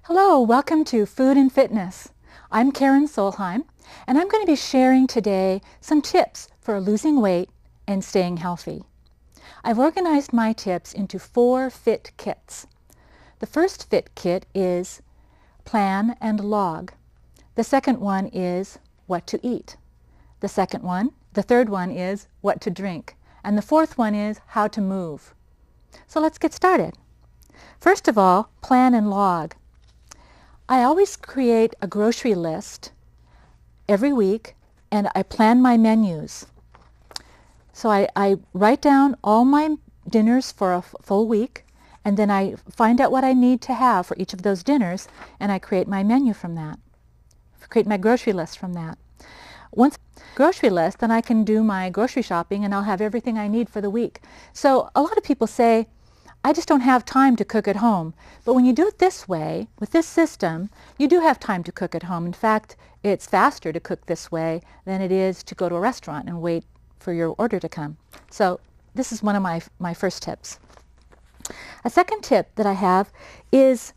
Hello, welcome to Food and Fitness. I'm Karen Solheim, and I'm going to be sharing today some tips for losing weight and staying healthy. I've organized my tips into 4 fit kits. The first fit kit is plan and log. The second one is what to eat. The third one is what to drink. And the fourth one is how to move. So let's get started. First of all, plan and log. I always create a grocery list every week and I plan my menus. So I write down all my dinners for a full week, and then I find out what I need to have for each of those dinners, and I create my menu from that, create my grocery list from that. Once grocery list, then I can do my grocery shopping and I'll have everything I need for the week. So a lot of people say, I just don't have time to cook at home. But when you do it this way, with this system, you do have time to cook at home. In fact, it's faster to cook this way than it is to go to a restaurant and wait for your order to come. So this is one of my first tips. A second tip that I have is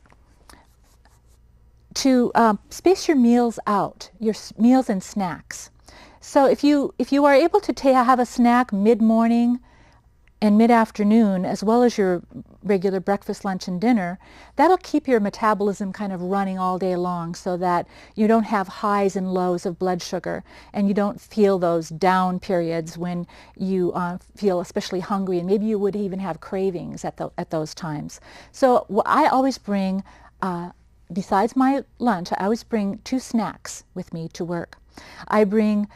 to space your meals out, your meals and snacks. So if you are able to have a snack mid-morning and mid-afternoon, as well as your regular breakfast, lunch, and dinner, that'll keep your metabolism kind of running all day long so that you don't have highs and lows of blood sugar and you don't feel those down periods when you feel especially hungry, and maybe you would even have cravings at those times. So I always bring, besides my lunch, I always bring 2 snacks with me to work. I bring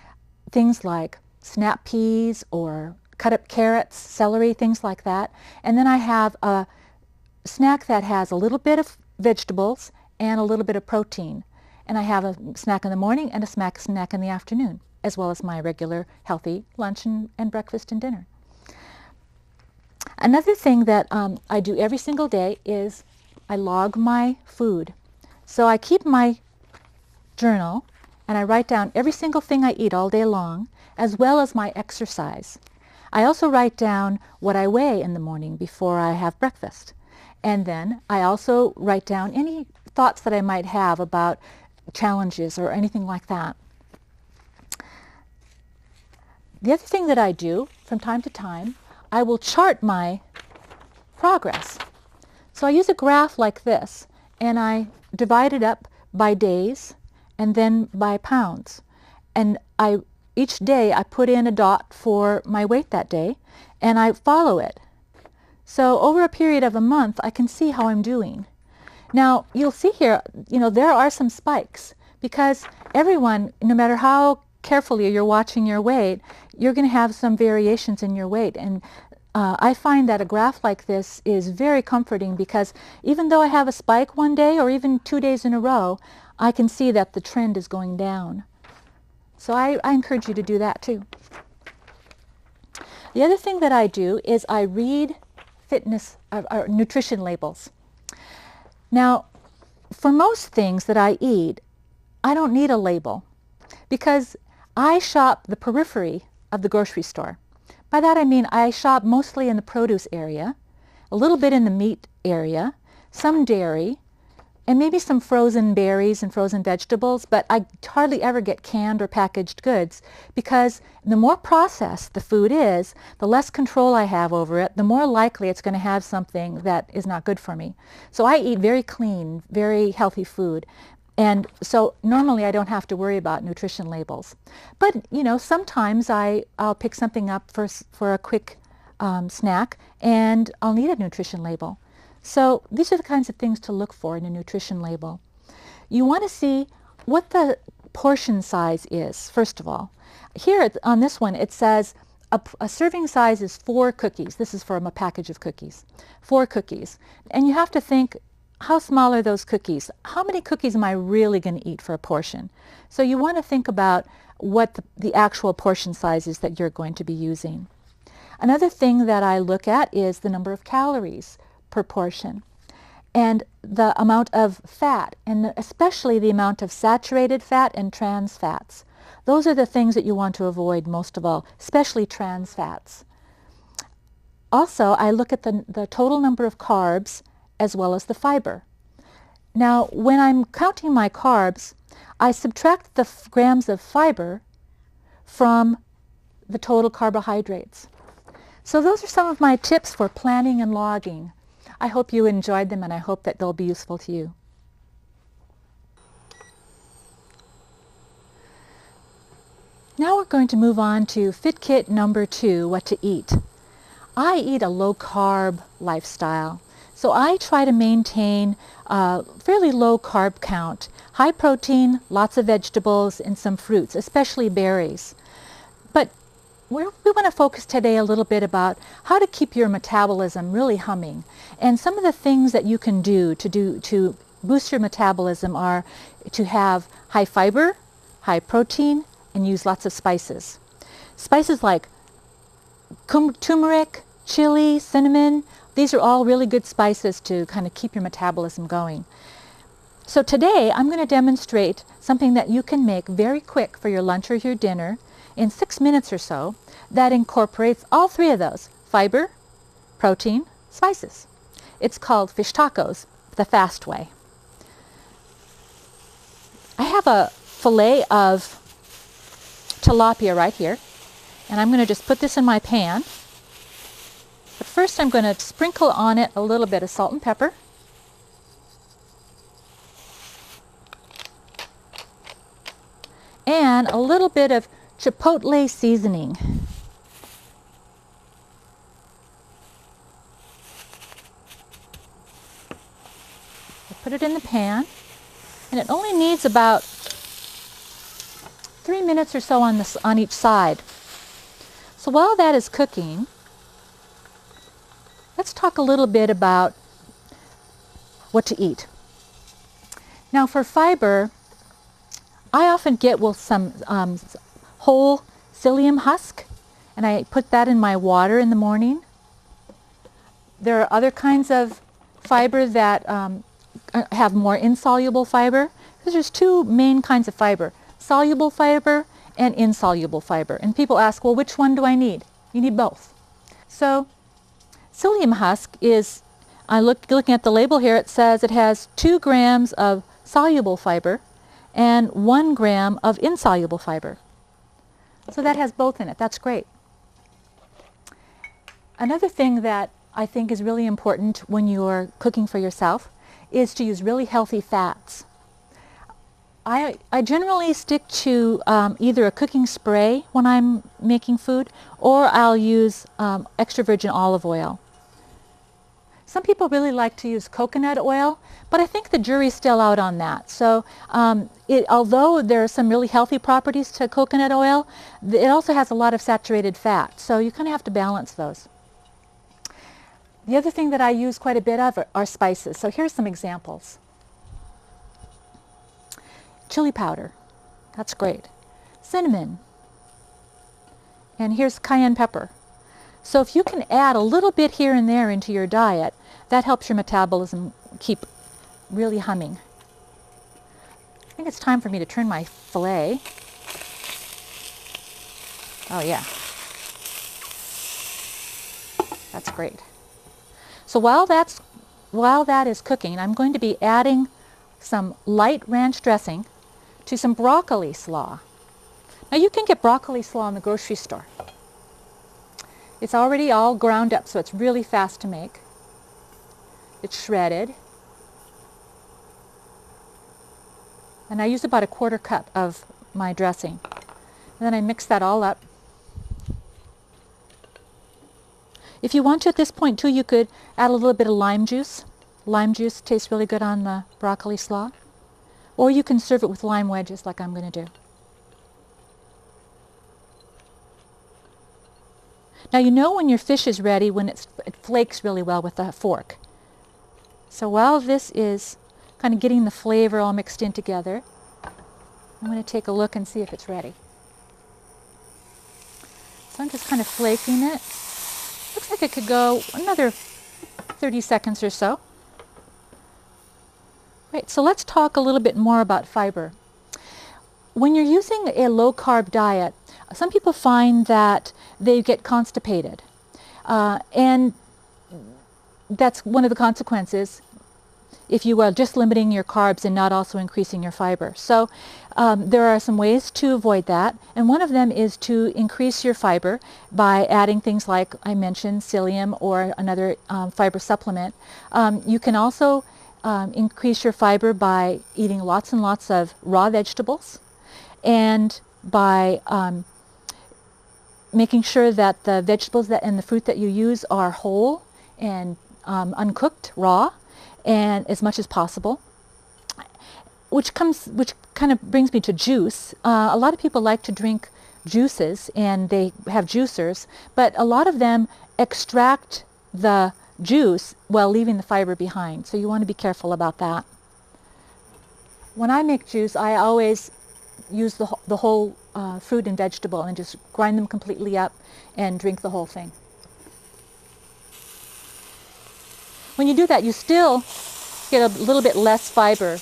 things like snap peas or cut up carrots, celery, things like that. And then I have a snack that has a little bit of vegetables and a little bit of protein. And I have a snack in the morning and a snack in the afternoon, as well as my regular healthy lunch and breakfast and dinner. Another thing that I do every single day is I log my food. So I keep my journal and I write down every single thing I eat all day long, as well as my exercise. I also write down what I weigh in the morning before I have breakfast. And then I also write down any thoughts that I might have about challenges or anything like that. The other thing that I do from time to time, I will chart my progress. So I use a graph like this, and I divide it up by days and then by pounds. And each day I put in a dot for my weight that day, and I follow it. So over a period of a month, I can see how I'm doing. Now, you'll see here, there are some spikes, because everyone, no matter how carefully you're watching your weight, you're going to have some variations in your weight. And I find that a graph like this is very comforting, because even though I have a spike one day or even 2 days in a row, I can see that the trend is going down. So I encourage you to do that too. The other thing that I do is I read fitness or nutrition labels. Now, for most things that I eat, I don't need a label, because I shop the periphery of the grocery store. By that I mean I shop mostly in the produce area, a little bit in the meat area, some dairy, and maybe some frozen berries and frozen vegetables, but I hardly ever get canned or packaged goods, because the more processed the food is, the less control I have over it, the more likely it's going to have something that is not good for me. So I eat very clean, very healthy food. And so normally I don't have to worry about nutrition labels. But, sometimes I'll pick something up for a quick snack, and I'll need a nutrition label. So these are the kinds of things to look for in a nutrition label. You want to see what the portion size is, first of all. Here on this one, it says a serving size is 4 cookies. This is from a package of cookies. 4 cookies. And you have to think, how small are those cookies? How many cookies am I really going to eat for a portion? So you want to think about what the actual portion size is that you're going to be using. Another thing that I look at is the number of calories per portion, and the amount of fat, and especially the amount of saturated fat and trans fats. Those are the things that you want to avoid most of all, especially trans fats. Also, I look at the total number of carbs as well as the fiber. Now, when I'm counting my carbs, I subtract the grams of fiber from the total carbohydrates. So those are some of my tips for planning and logging. I hope you enjoyed them, and I hope that they'll be useful to you. Now we're going to move on to Fit Kit number 2, what to eat. I eat a low-carb lifestyle, so I try to maintain a fairly low carb count, high protein, lots of vegetables, and some fruits, especially berries. But we want to focus today a little bit about how to keep your metabolism really humming. And some of the things that you can do to boost your metabolism are to have high fiber, high protein, and use lots of spices. Spices like turmeric, chili, cinnamon, these are all really good spices to kind of keep your metabolism going. So today I'm going to demonstrate something that you can make very quick for your lunch or your dinner in 6 minutes or so that incorporates all three of those: fiber, protein, spices. It's called fish tacos, the fast way. I have a fillet of tilapia right here, and I'm going to just put this in my pan. But first I'm going to sprinkle on it a little bit of salt and pepper. And a little bit of chipotle seasoning. I put it in the pan, and it only needs about 3 minutes or so on each side. So while that is cooking, let's talk a little bit about what to eat. Now for fiber, I often get some whole psyllium husk, and I put that in my water in the morning. There are other kinds of fiber that have more insoluble fiber, because there's two main kinds of fiber: soluble fiber and insoluble fiber. And people ask, well, which one do I need? You need both. So psyllium husk is, looking at the label here, it says it has 2 grams of soluble fiber and 1 gram of insoluble fiber. So that has both in it. That's great. Another thing that I think is really important when you're cooking for yourself is to use really healthy fats. I generally stick to either a cooking spray when I'm making food, or I'll use extra virgin olive oil. Some people really like to use coconut oil, but I think the jury's still out on that. So although there are some really healthy properties to coconut oil, it also has a lot of saturated fat. So you kind of have to balance those. The other thing that I use quite a bit of are spices. So here's some examples. Chili powder, that's great. Cinnamon, and here's cayenne pepper. So if you can add a little bit here and there into your diet, that helps your metabolism keep really humming. I think it's time for me to turn my fillet. Oh yeah, that's great. So while that is cooking, I'm going to be adding some light ranch dressing to some broccoli slaw. Now you can get broccoli slaw in the grocery store. It's already all ground up, so it's really fast to make. It's shredded. And I use about a 1/4 cup of my dressing. And then I mix that all up. If you want to at this point too, you could add a little bit of lime juice. Lime juice tastes really good on the broccoli slaw. Or you can serve it with lime wedges like I'm going to do. Now you know when your fish is ready when it flakes really well with a fork. So while this is kind of getting the flavor all mixed in together, I'm going to take a look and see if it's ready. So I'm just kind of flaking it. Looks like it could go another 30 seconds or so. Right, so let's talk a little bit more about fiber. When you're using a low-carb diet, some people find that they get constipated. And that's one of the consequences. if you are just limiting your carbs and not also increasing your fiber. So there are some ways to avoid that, and one of them is to increase your fiber by adding things like I mentioned, psyllium or another fiber supplement. You can also increase your fiber by eating lots and lots of raw vegetables, and by making sure that the vegetables and the fruit that you use are whole and uncooked, raw, and as much as possible. Which kind of brings me to juice. A lot of people like to drink juices, and they have juicers, but a lot of them extract the juice while leaving the fiber behind. So you want to be careful about that. When I make juice, I always use the whole fruit and vegetable and just grind them completely up and drink the whole thing. When you do that, you still get a little bit less fiber,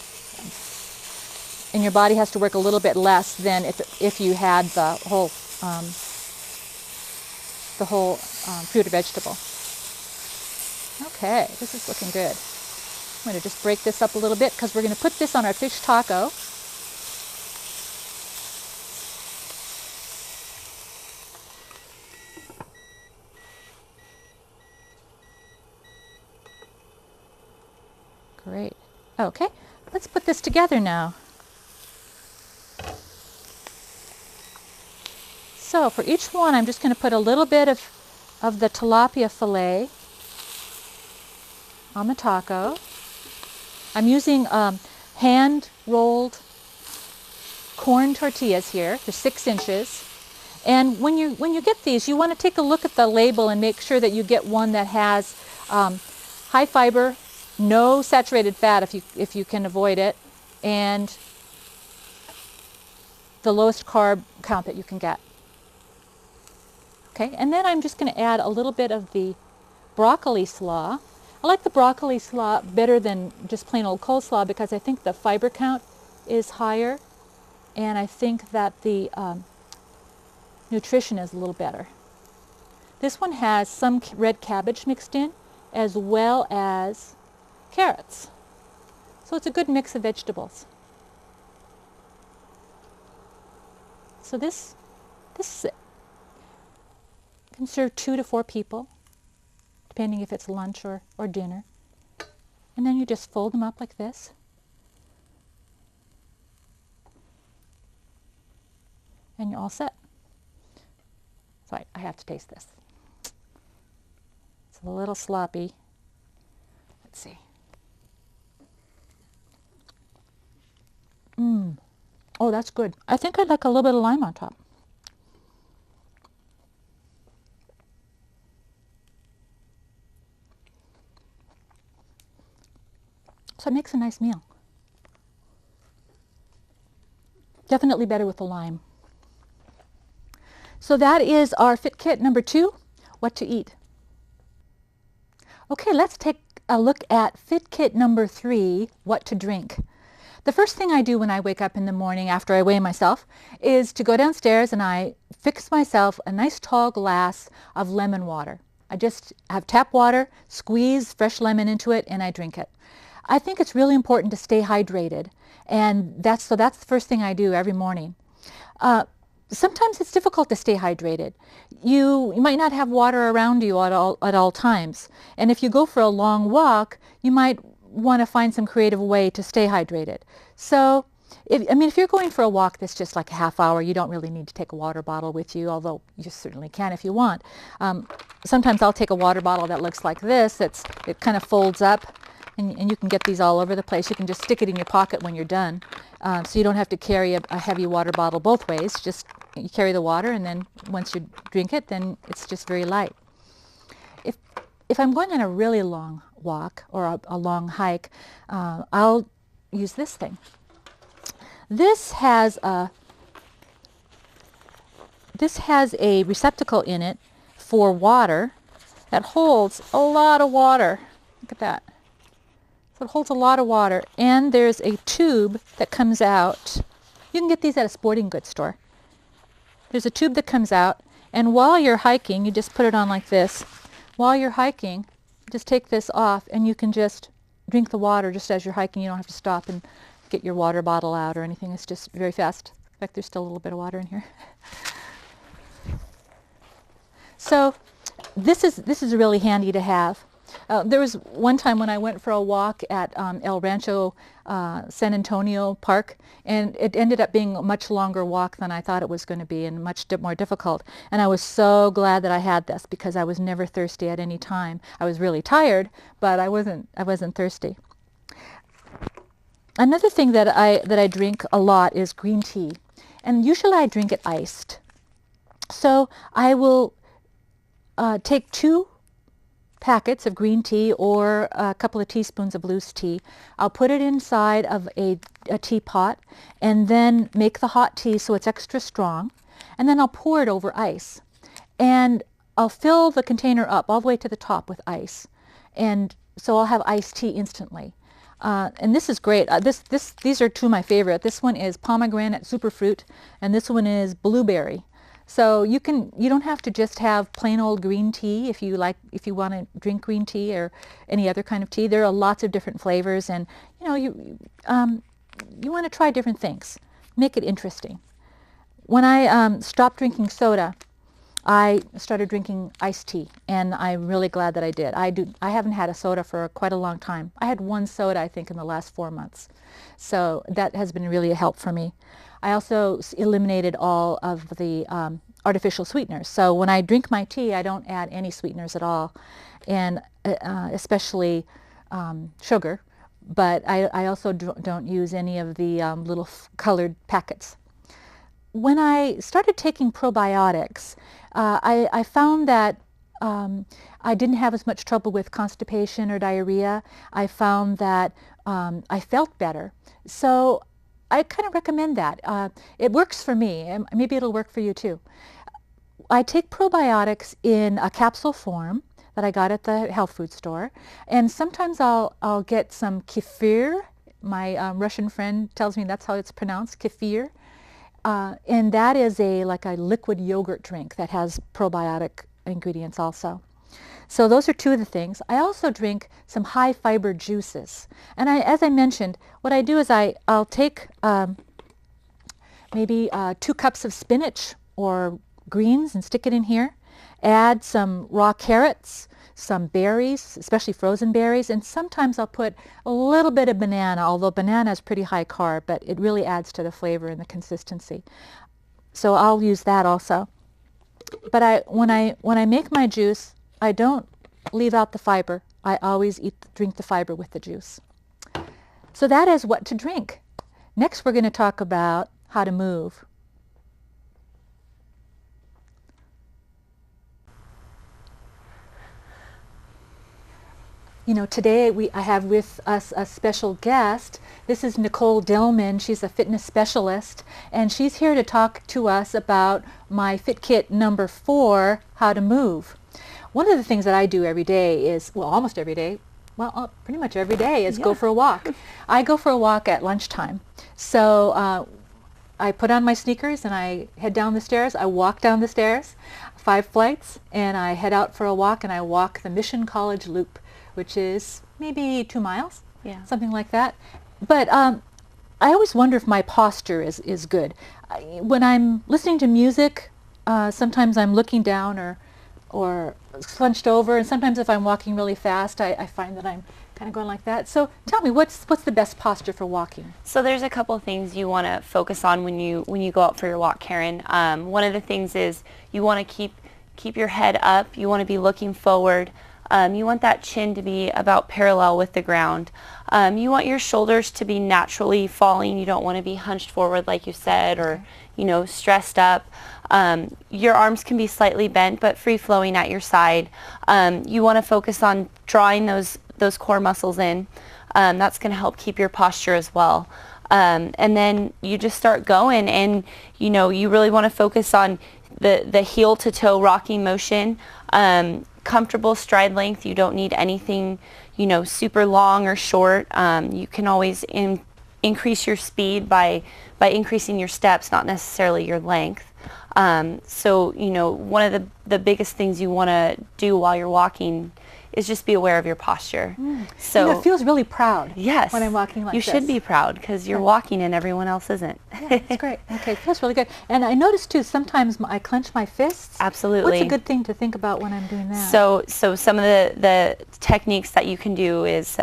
and your body has to work a little bit less than if you had the whole fruit or vegetable. Okay, this is looking good. I'm going to just break this up a little bit because we're going to put this on our fish taco. Great. Okay, let's put this together now. So for each one, I'm just going to put a little bit of the tilapia fillet on the taco. I'm using hand-rolled corn tortillas here. They're 6 inches. And when you get these, you want to take a look at the label and make sure that you get one that has high fiber, no saturated fat if you can avoid it, and the lowest carb count that you can get. Okay, and then I'm just going to add a little bit of the broccoli slaw. I like the broccoli slaw better than just plain old coleslaw because I think the fiber count is higher, and I think that the nutrition is a little better. This one has some red cabbage mixed in as well as carrots. So it's a good mix of vegetables. So this can serve 2 to 4 people, depending if it's lunch or dinner. And then you just fold them up like this. And you're all set. So I have to taste this. It's a little sloppy. Let's see. Oh, that's good. I think I'd like a little bit of lime on top. So it makes a nice meal. Definitely better with the lime. So that is our Fit Kit number 2, what to eat. Okay, let's take a look at Fit Kit number 3, what to drink. The first thing I do when I wake up in the morning after I weigh myself is to go downstairs and I fix myself a nice tall glass of lemon water. I just have tap water, squeeze fresh lemon into it, and I drink it. I think it's really important to stay hydrated, and that's the first thing I do every morning. Sometimes it's difficult to stay hydrated. You might not have water around you at all times, and if you go for a long walk, you might want to find some creative way to stay hydrated. So, if you're going for a walk that's just like a half hour, you don't really need to take a water bottle with you, although you certainly can if you want. Sometimes I'll take a water bottle that looks like this. It kind of folds up, and you can get these all over the place. You can just stick it in your pocket when you're done, so you don't have to carry a heavy water bottle both ways. Just you carry the water, and then once you drink it, then it's just very light. If I'm going on a really long walk or a long hike, I'll use this thing. This has a receptacle in it for water that holds a lot of water. Look at that. So it holds a lot of water, and there's a tube that comes out. You can get these at a sporting goods store. There's a tube that comes out, and while you're hiking, you just put it on like this. While you're hiking, just take this off, and you can just drink the water just as you're hiking. You don't have to stop and get your water bottle out or anything. It's just very fast. In fact, there's still a little bit of water in here. So this is really handy to have. There was one time when I went for a walk at El Rancho San Antonio Park, and it ended up being a much longer walk than I thought it was going to be, and much more difficult. And I was so glad that I had this, because I was never thirsty at any time. I was really tired, but I wasn't thirsty. Another thing that I drink a lot is green tea, and usually I drink it iced. So I will take 2 packets of green tea or a couple of teaspoons of loose tea. I'll put it inside of a teapot and then make the hot tea so it's extra strong, and then I'll pour it over ice. And I'll fill the container up all the way to the top with ice. And so I'll have iced tea instantly. And this is great. These are 2 of my favorite. This one is pomegranate superfruit, and this one is blueberry. So you don't have to just have plain old green tea if you want to drink green tea or any other kind of tea. There are lots of different flavors, and you want to try different things. Make it interesting. When I stopped drinking soda, I started drinking iced tea, and I'm really glad that I did. I haven't had a soda for quite a long time. I had 1 soda, I think, in the last 4 months. So that has been really a help for me. I also eliminated all of the artificial sweeteners. So when I drink my tea, I don't add any sweeteners at all, and especially sugar. But I also don't use any of the little colored packets. When I started taking probiotics, I found that I didn't have as much trouble with constipation or diarrhea. I found that I felt better. So I kind of recommend that. It works for me, and maybe it'll work for you too. I take probiotics in a capsule form that I got at the health food store, and sometimes I'll get some kefir. My Russian friend tells me that's how it's pronounced, kefir. And that is like a liquid yogurt drink that has probiotic ingredients also. So those are 2 of the things. I also drink some high fiber juices. And as I mentioned, what I do is I'll take maybe 2 cups of spinach or greens and stick it in here. Add some raw carrots, some berries, especially frozen berries, and sometimes I'll put a little bit of banana, although banana is pretty high carb, but it really adds to the flavor and the consistency. So I'll use that also. But when I make my juice, I don't leave out the fiber. I always drink the fiber with the juice. So that is what to drink. Next we're going to talk about how to move. Today I have with us a special guest. This is Nicole Dillman. She's a fitness specialist, and she's here to talk to us about my Fit Kit number 4, how to move. One of the things that I do every day is, well, almost every day, well, pretty much every day is go for a walk. I go for a walk at lunchtime. So I put on my sneakers and I head down the stairs. I walk down the stairs, 5 flights, and I head out for a walk, and I walk the Mission College Loop, which is maybe 2 miles, something like that. But I always wonder if my posture is good. When I'm listening to music, sometimes I'm looking down or slunched over, and sometimes if I'm walking really fast, I find that I'm kind of going like that. So tell me, what's the best posture for walking? So there's a couple of things you want to focus on when you go out for your walk, Karen. One of the things is you want to keep your head up. You want to be looking forward. You want that chin to be about parallel with the ground. You want your shoulders to be naturally falling. You don't want to be hunched forward like you said, or stressed up. Your arms can be slightly bent but free flowing at your side. You want to focus on drawing those core muscles in. That's going to help keep your posture as well. And then you just start going, and you really want to focus on the heel to toe rocking motion. Comfortable stride length. You don't need anything super long or short. You can always increase your speed by increasing your steps, not necessarily your length. So one of the biggest things you want to do while you're walking is just be aware of your posture. So you know, it feels really proud. Yes. When I'm walking like you this. You should be proud because you're walking and everyone else isn't. Yeah, that's great. Okay, it feels really good. And I noticed too, sometimes I clench my fists. Absolutely. What's a good thing to think about when I'm doing that? So some of the techniques that you can do is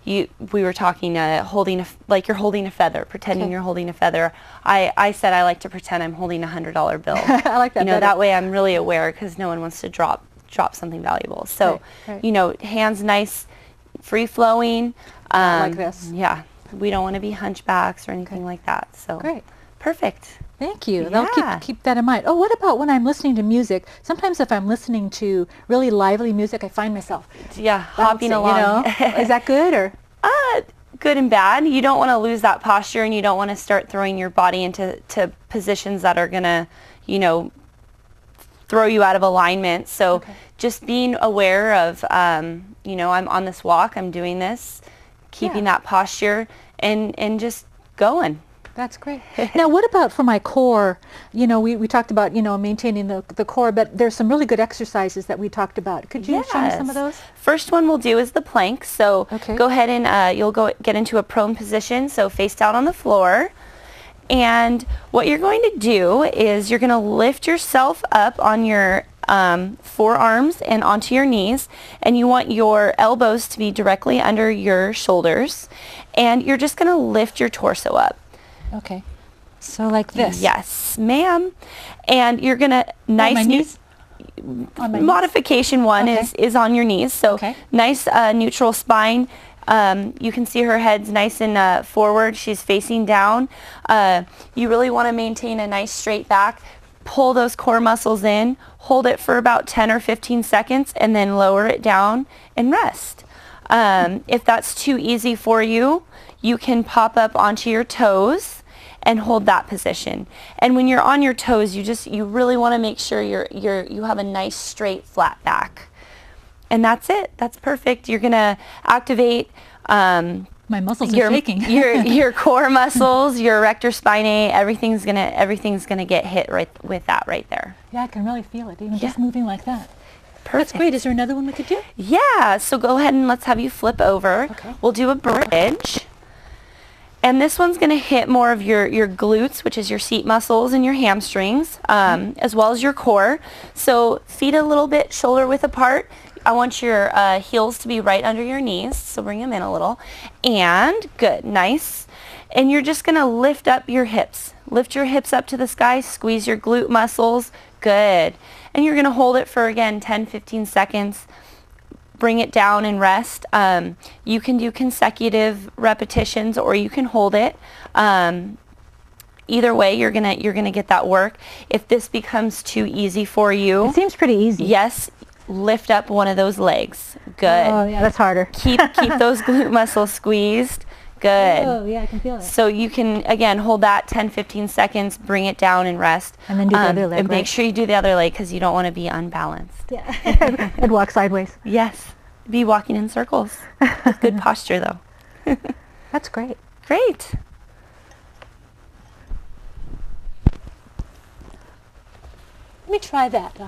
we were talking holding like you're holding a feather, pretending you're holding a feather. I said I like to pretend I'm holding $100 bill. I like that. You know, better. that way I'm really aware because no one wants to drop something valuable. So, right. you know, hands nice, free flowing. Like this. Yeah, we don't want to be hunchbacks or anything like that. So great. Perfect. Thank you. Yeah. I'll keep that in mind. Oh, what about when I'm listening to music? Sometimes if I'm listening to really lively music, I find myself hopping bouncing, along. You know? Is that good or? Good and bad. You don't want to lose that posture, and you don't want to start throwing your body into positions that are gonna, you know, throw you out of alignment. So just being aware of, you know, I'm on this walk, I'm doing this, keeping that posture, and just going. That's great. Now, what about for my core? You know, we talked about, you know, maintaining the core, but there's some really good exercises that we talked about. Could you show me some of those? First one we'll do is the plank. So go ahead and you'll get into a prone position, so face down on the floor. And what you're going to do is you're going to lift yourself up on your forearms and onto your knees, and you want your elbows to be directly under your shoulders, and you're just going to lift your torso up. Okay. So like this. Yes, ma'am. And you're going to modification one is on your knees. So nice neutral spine. You can see her head's nice and forward. She's facing down. You really want to maintain a nice straight back. Pull those core muscles in. Hold it for about 10 or 15 seconds and then lower it down and rest. If that's too easy for you, you can pop up onto your toes and hold that position. And when you're on your toes, you really want to make sure you have a nice straight flat back. And that's it. That's perfect. You're gonna activate my muscles are shaking. your core muscles, your erector spinae. Everything's gonna get hit right with that right there. Yeah, I can really feel it, even just moving like that. Perfect. That's great. Is there another one we could do? Yeah. So go ahead and let's have you flip over. Okay. We'll do a bridge. And this one's going to hit more of your glutes, which is your seat muscles and your hamstrings, as well as your core. So feet a little bit shoulder width apart. I want your heels to be right under your knees, so bring them in a little. And good, nice. And you're just going to lift up your hips. Lift your hips up to the sky, squeeze your glute muscles. Good. And you're going to hold it for, again, 10, 15 seconds. Bring it down and rest. You can do consecutive repetitions or you can hold it. Either way, you're gonna get that work. If this becomes too easy for you, it seems pretty easy. Yes, lift up one of those legs. Good. Oh yeah, that's harder. Keep those glute muscles squeezed. Good. Oh yeah, I can feel it. So you can again hold that 10-15 seconds, bring it down and rest. And then do the other leg. And make sure you do the other leg because you don't want to be unbalanced. Yeah. And walk sideways. Yes. Be walking in circles. Good posture though. That's great. Great. Let me try that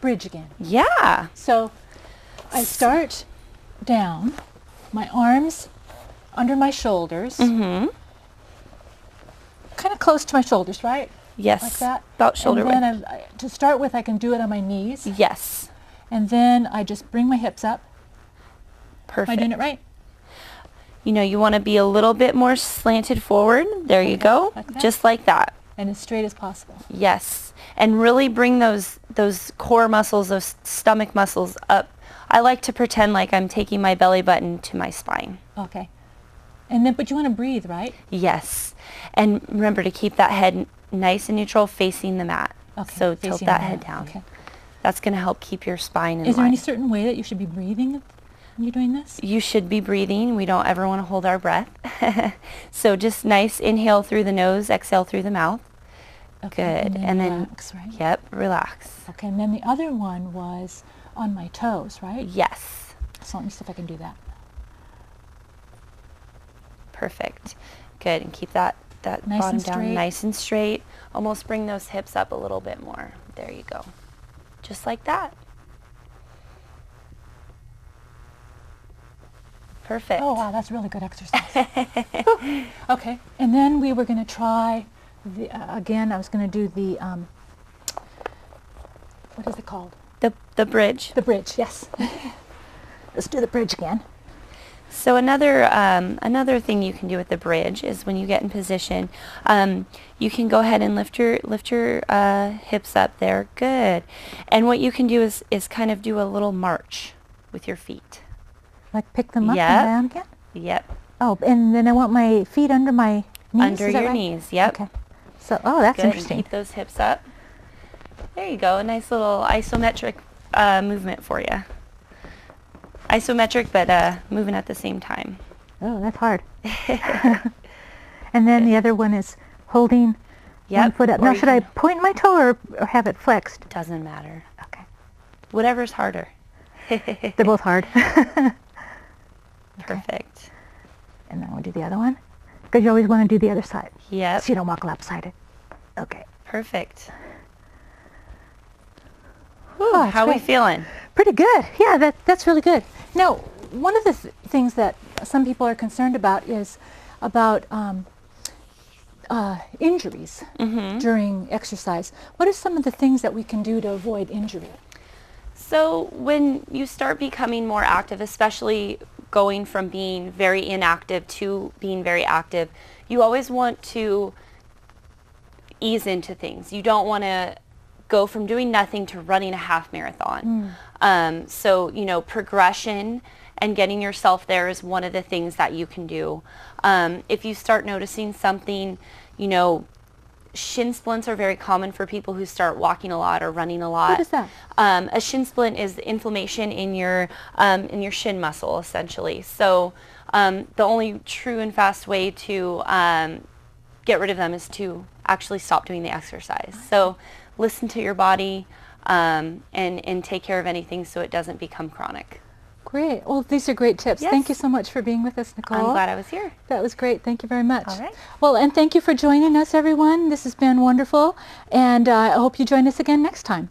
bridge again. Yeah. So I start down, my arms under my shoulders, kind of close to my shoulders, right? Yes. Like that. About shoulder width. And then to start with, I can do it on my knees. Yes. And then I just bring my hips up. Perfect. Am I doing it right? You know, you want to be a little bit more slanted forward. There you go. Like that? Just like that. And as straight as possible. Yes. And really bring those core muscles, those stomach muscles up. I like to pretend like I'm taking my belly button to my spine. Okay. And then, but you want to breathe, right? Yes. And remember to keep that head nice and neutral facing the mat. Okay. So tilt that head down. Okay. That's going to help keep your spine in line. Is there any certain way that you should be breathing when you're doing this? You should be breathing. We don't ever want to hold our breath. So just nice inhale through the nose, exhale through the mouth. Okay. Good. And then relax, right? Yep, relax. Okay, and then the other one was on my toes, right? Yes. So let me see if I can do that. Perfect. Good. And keep that nice bottom and down straight. Nice and straight. Almost bring those hips up a little bit more. There you go. Just like that. Perfect. Oh, wow, that's really good exercise. Okay, and then we were going to try, again, I was going to do the, what is it called? The bridge. The bridge, yes. Let's do the bridge again. So another thing you can do with the bridge is when you get in position, you can go ahead and lift your hips up there. Good. And what you can do is kind of do a little march with your feet. Like pick them up Yep. and down again? Yep. Oh, and then I want my feet under my knees? Under is that your right? knees. Yep. Okay. So, oh, that's Good. And interesting. keep those hips up. There you go. A nice little isometric movement for you. Isometric, but moving at the same time. Oh, that's hard. And then the other one is holding one foot up. Or Now, you should I can- point my toe or have it flexed? Doesn't matter. Okay. Whatever's harder. They're both hard. Perfect. And then we'll do the other one. Because you always want to do the other side. Yep. So you don't walk lopsided. Okay. Perfect. Oh, that's How we great. feeling? Pretty good. Yeah, that's really good. Now, one of the things that some people are concerned about is about injuries during exercise. What are some of the things that we can do to avoid injury? So when you start becoming more active, especially going from being very inactive to being very active, you always want to ease into things. You don't want to go from doing nothing to running a half marathon. So, you know, progression and getting yourself there is one of the things that you can do. If you start noticing something, you know, shin splints are very common for people who start walking a lot or running a lot. What is that? A shin splint is inflammation in your shin muscle, essentially. So the only true and fast way to get rid of them is to actually stop doing the exercise. So listen to your body and take care of anything so it doesn't become chronic. Great. Well, these are great tips. Yes. Thank you so much for being with us, Nicole. I'm glad I was here. That was great. Thank you very much. All right. Well, and thank you for joining us, everyone. This has been wonderful, and I hope you join us again next time.